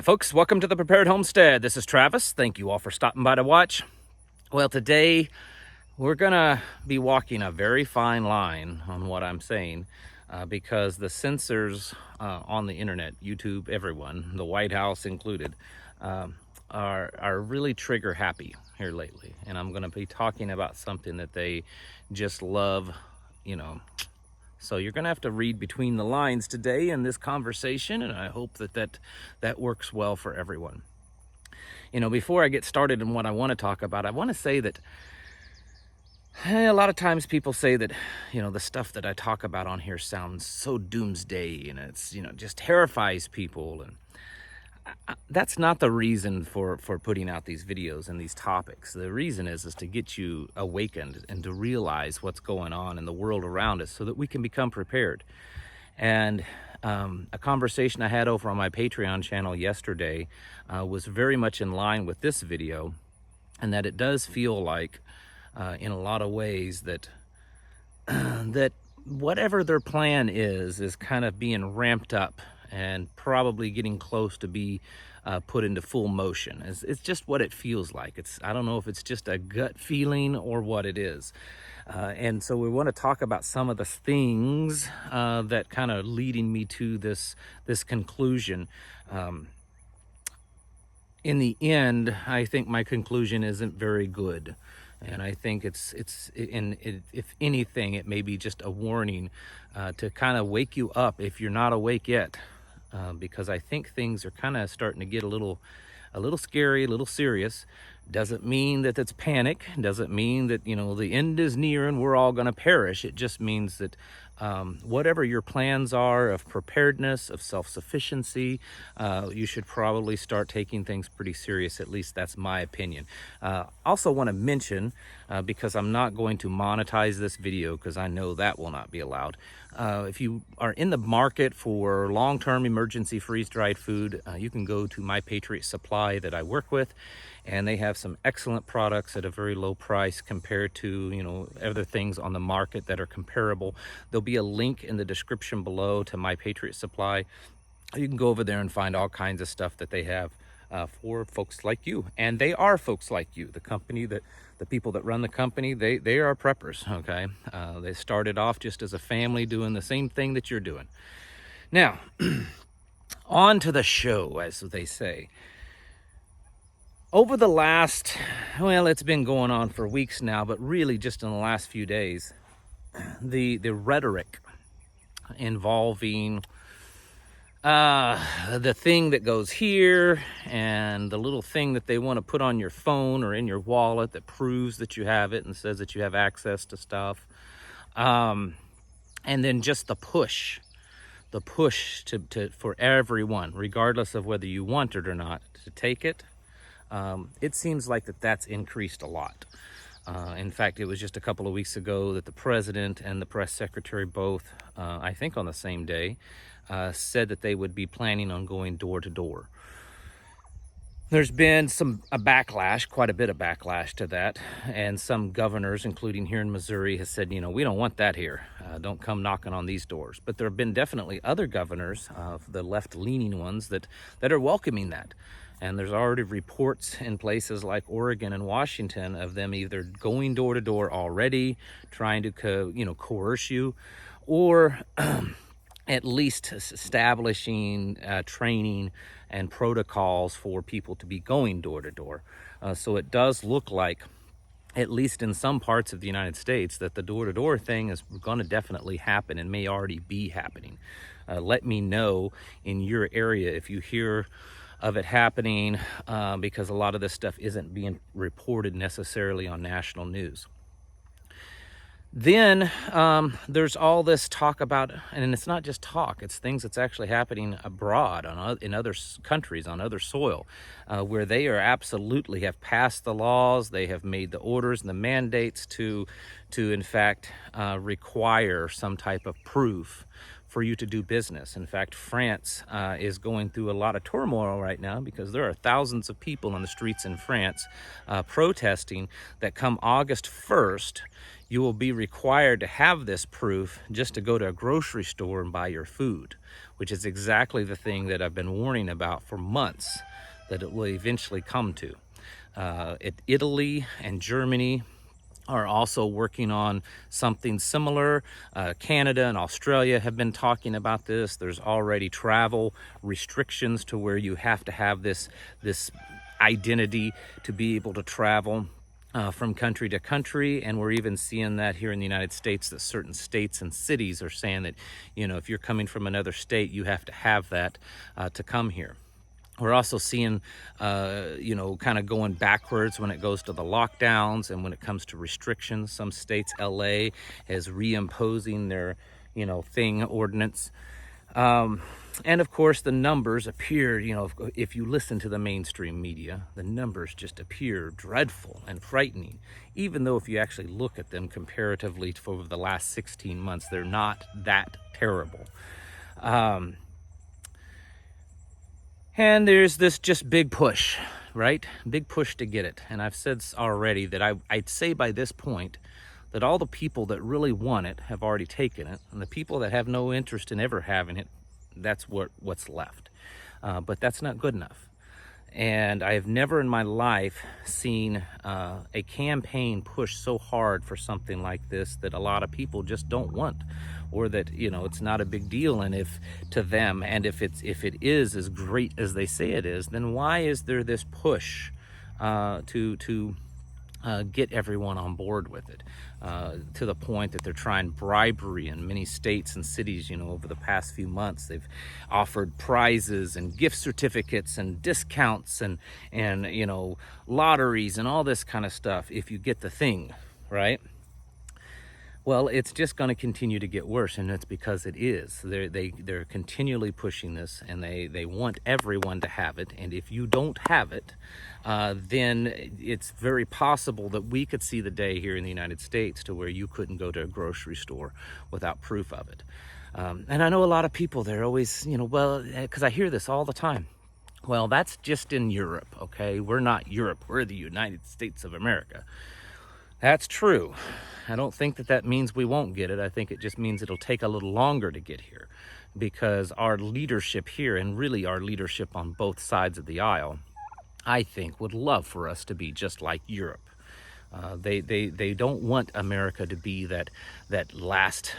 Hi folks, welcome to the Prepared Homestead. This is Travis. Thank you all for stopping by to watch. Well, today we're gonna be walking a very fine line on what I'm saying because the censors on the internet, YouTube, everyone, the White House included, are really trigger happy here lately. And I'm gonna be talking about something that they just love, So you're going to have to read between the lines today in this conversation, and I hope that works well for everyone. Before I get started in what I want to talk about, I want to say that a lot of times people say that, the stuff that I talk about on here sounds so doomsday, and it's, just terrifies people. And that's not the reason for putting out these videos and these topics. The reason is to get you awakened and to realize what's going on in the world around us so that we can become prepared. And a conversation I had over on my Patreon channel yesterday was very much in line with this video, and that it does feel like in a lot of ways that that whatever their plan is kind of being ramped up and probably getting close to be put into full motion. It's just what it feels like. I don't know if it's just a gut feeling or what it is. And so we want to talk about some of the things that kind of leading me to this conclusion. In the end, I think my conclusion isn't very good. And I think if anything, it may be just a warning to kind of wake you up if you're not awake yet. Because I think things are kind of starting to get a little scary, a little serious. Doesn't mean that it's panic. Doesn't mean that, the end is near and we're all going to perish. It just means that whatever your plans are of preparedness, of self-sufficiency, you should probably start taking things pretty serious. At least that's my opinion. Also want to mention, because I'm not going to monetize this video because I know that will not be allowed. If you are in the market for long-term emergency freeze-dried food, you can go to My Patriot Supply that I work with, and they have some excellent products at a very low price compared to, other things on the market that are comparable. There'll be a link in the description below to My Patriot Supply. You can go over there and find all kinds of stuff that they have for folks like you. And they are folks like you. The people that run the company, they are preppers, okay? They started off just as a family doing the same thing that you're doing. Now, on to the show, as they say. Over the last, it's been going on for weeks now, but really just in the last few days, the rhetoric involving the thing that goes here and the little thing that they want to put on your phone or in your wallet that proves that you have it and says that you have access to stuff. And then just the push for everyone, regardless of whether you want it or not, to take it. It seems like that's increased a lot. In fact, it was just a couple of weeks ago that the president and the press secretary both, I think on the same day, said that they would be planning on going door to door. There's been quite a bit of backlash to that, and some governors, including here in Missouri, has said, we don't want that here. Don't come knocking on these doors. But there have been definitely other governors, the left-leaning ones, that are welcoming that. And there's already reports in places like Oregon and Washington of them either going door to door already, trying to coerce you, or at least establishing training and protocols for people to be going door to door. So it does look like, at least in some parts of the United States, that the door to door thing is going to definitely happen and may already be happening. Let me know in your area if you hear of it happening, because a lot of this stuff isn't being reported necessarily on national news. Then there's all this talk about, and it's not just talk, it's things that's actually happening abroad in other countries, on other soil, where they are absolutely have passed the laws, they have made the orders and the mandates to in fact require some type of proof for you to do business. In fact, France is going through a lot of turmoil right now because there are thousands of people on the streets in France protesting that come August 1st, you will be required to have this proof just to go to a grocery store and buy your food, which is exactly the thing that I've been warning about for months that it will eventually come to. Italy and Germany are also working on something similar. Canada and Australia have been talking about this. There's already travel restrictions to where you have to have this identity to be able to travel from country to country. And we're even seeing that here in the United States, that certain states and cities are saying that, if you're coming from another state, you have to have that to come here. We're also seeing, kind of going backwards when it goes to the lockdowns and when it comes to restrictions. Some states, LA, is reimposing their, ordinance. And of course, the numbers appear, if you listen to the mainstream media, the numbers just appear dreadful and frightening. Even though if you actually look at them comparatively over the last 16 months, they're not that terrible. And there's this just big push, right? Big push to get it. And I've said already that I'd say by this point that all the people that really want it have already taken it. And the people that have no interest in ever having it, that's what's left. But that's not good enough. And I have never in my life seen a campaign push so hard for something like this that a lot of people just don't want, or that it's not a big deal. And if to them, and if it is as great as they say it is, then why is there this push to get everyone on board with it, to the point that they're trying bribery in many states and cities. Over the past few months, they've offered prizes and gift certificates and discounts and lotteries and all this kind of stuff if you get the thing, right? Well, it's just going to continue to get worse, and it's because it is. They're continually pushing this, and they want everyone to have it. And if you don't have it, then it's very possible that we could see the day here in the United States to where you couldn't go to a grocery store without proof of it. And I know a lot of people, they're always, because I hear this all the time. Well, that's just in Europe, okay? We're not Europe. We're the United States of America. That's true. I don't think that means we won't get it. I think it just means it'll take a little longer to get here, because our leadership here, and really our leadership on both sides of the aisle, I think would love for us to be just like Europe. They don't want America to be that last,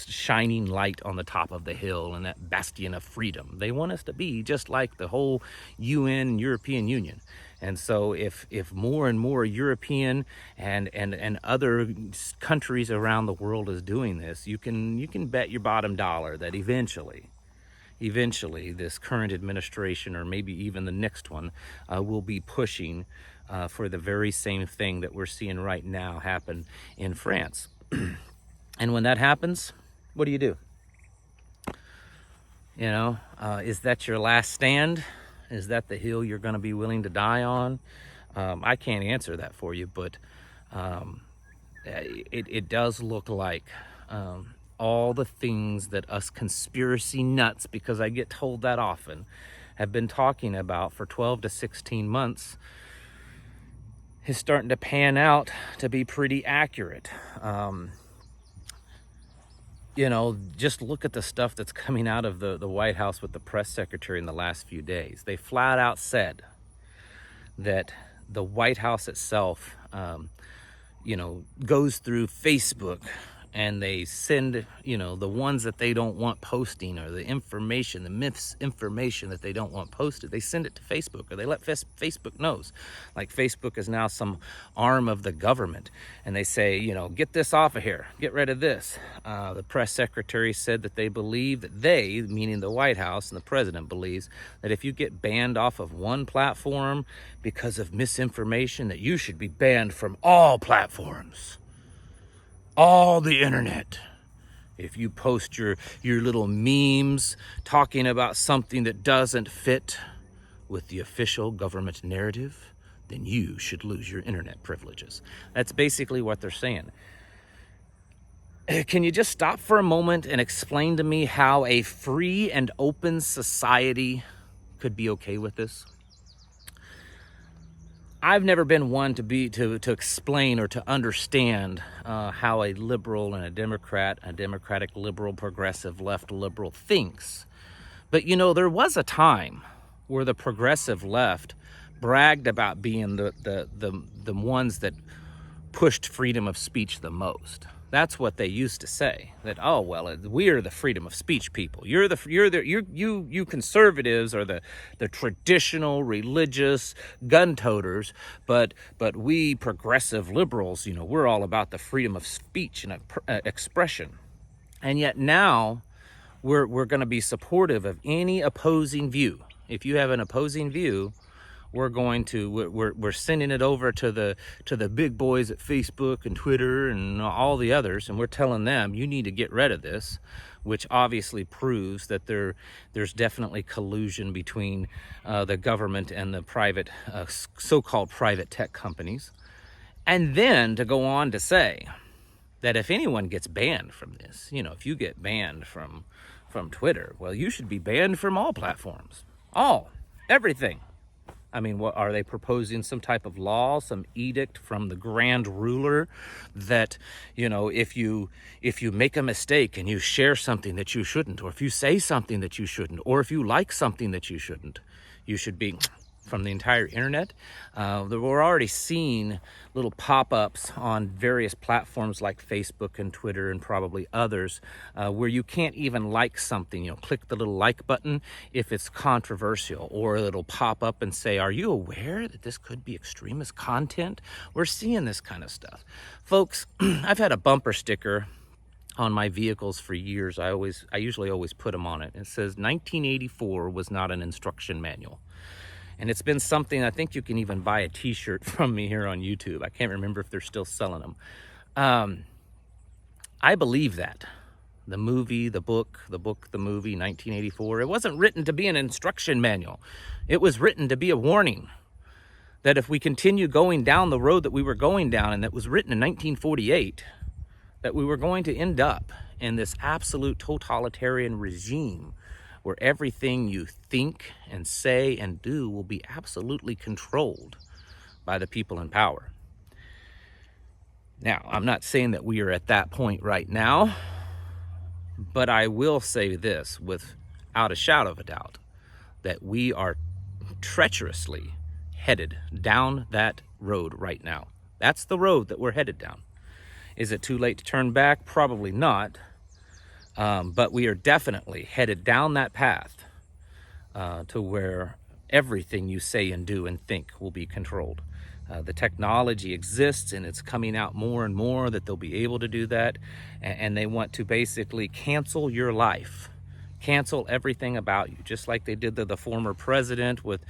shining light on the top of the hill and that bastion of freedom. They want us to be just like the whole UN and European Union. And so if more and more European and other countries around the world is doing this, you can bet your bottom dollar that eventually this current administration, or maybe even the next one, will be pushing for the very same thing that we're seeing right now happen in France. And when that happens, what do? Is that your last stand? Is that the hill you're going to be willing to die on? I can't answer that for you, but it does look like all the things that us conspiracy nuts, because I get told that often, have been talking about for 12 to 16 months is starting to pan out to be pretty accurate. Just look at the stuff that's coming out of the White House with the press secretary in the last few days. They flat out said that the White House itself, goes through Facebook, and they send, the ones that they don't want posting, or the information, the misinformation that they don't want posted, they send it to Facebook, or they let Facebook knows. Like Facebook is now some arm of the government, and they say, get this off of here, get rid of this. The press secretary said that they believe that they, meaning the White House and the president, believes that if you get banned off of one platform because of misinformation, that you should be banned from all platforms. All the internet. If you post your little memes talking about something that doesn't fit with the official government narrative, then you should lose your internet privileges. That's basically what they're saying. Can you just stop for a moment and explain to me how a free and open society could be okay with this? I've never been one to explain or to understand how a liberal and a democratic liberal, progressive, left liberal thinks. But you know, there was a time where the progressive left bragged about being the ones that pushed freedom of speech the most. That's what they used to say. That, oh well, we're the freedom of speech people. You conservatives are the traditional religious gun toters, but we progressive liberals, you know, we're all about the freedom of speech and expression. And yet now we're going to be supportive of any opposing view. If you have an opposing view, we're sending it over to the big boys at Facebook and Twitter and all the others, and we're telling them you need to get rid of this, which obviously proves that there's definitely collusion between the government and the private so-called private tech companies. And then to go on to say that if anyone gets banned from this, you know, if you get banned from Twitter, well, you should be banned from all platforms, everything. I mean, what are they proposing? Some type of law, some edict from the grand ruler that, you know, if you make a mistake and you share something that you shouldn't, or if you say something that you shouldn't, or if you like something that you shouldn't, you should be from the entire internet. We're already seeing little pop-ups on various platforms like Facebook and Twitter and probably others where you can't even like something. You know, click the little like button if it's controversial, or it'll pop up and say, are you aware that this could be extremist content? We're seeing this kind of stuff. Folks, I've had a bumper sticker on my vehicles for years. I usually always put them on it. It says 1984 was not an instruction manual. And it's been something, I think you can even buy a t-shirt from me here on YouTube. I can't remember if they're still selling them. I believe that. The movie, the book, the movie, 1984, it wasn't written to be an instruction manual. It was written to be a warning that if we continue going down the road that we were going down, and that was written in 1948, that we were going to end up in this absolute totalitarian regime where everything you think and say and do will be absolutely controlled by the people in power. Now, I'm not saying that we are at that point right now, but I will say this without a shadow of a doubt, that we are treacherously headed down that road right now. That's the road that we're headed down. Is it too late to turn back? Probably not. But we are definitely headed down that path to where everything you say and do and think will be controlled. The technology exists, and it's coming out more and more that they'll be able to do that. And they want to basically cancel your life, cancel everything about you, just like they did to the former president with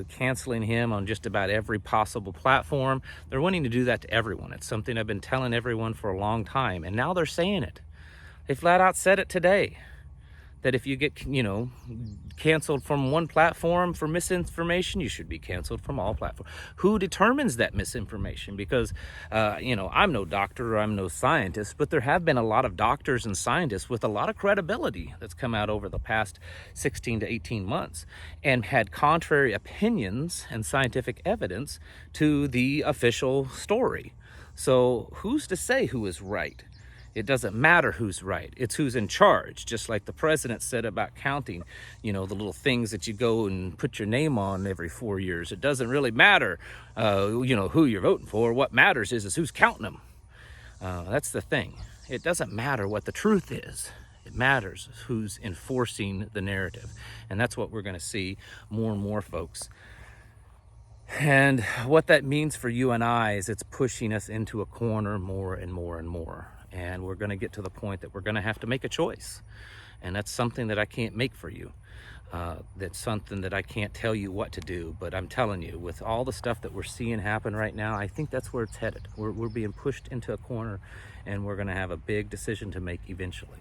canceling him on just about every possible platform. They're wanting to do that to everyone. It's something I've been telling everyone for a long time, and now they're saying it. They flat out said it today, that if you get, you know, canceled from one platform for misinformation, you should be canceled from all platforms. Who determines that misinformation? Because, you know, I'm no doctor or I'm no scientist, but there have been a lot of doctors and scientists with a lot of credibility that's come out over the past 16 to 18 months and had contrary opinions and scientific evidence to the official story. So who's to say who is right? It doesn't matter who's right. It's who's in charge. Just like the president said about counting, you know, the little things that you go and put your name on every 4 years. It doesn't really matter, you know, who you're voting for. What matters is who's counting them. That's the thing. It doesn't matter what the truth is. It matters who's enforcing the narrative. And that's what we're going to see more and more, folks. And what that means for you and I is it's pushing us into a corner more and more and more. And we're going to get to the point that we're going to have to make a choice. And that's something that I can't make for you. That's something that I can't tell you what to do. But I'm telling you, with all the stuff that we're seeing happen right now, I think that's where it's headed. We're being pushed into a corner, and we're going to have a big decision to make eventually.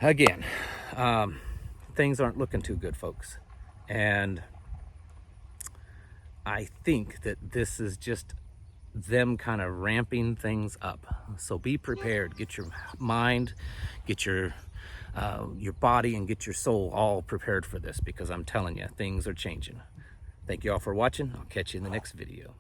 Again, things aren't looking too good, folks. And I think that this is just them kind of ramping things up. So be prepared. Get your mind, get your body, and get your soul all prepared for this, because I'm telling you, things are changing. Thank you all for watching. I'll catch you in the next video.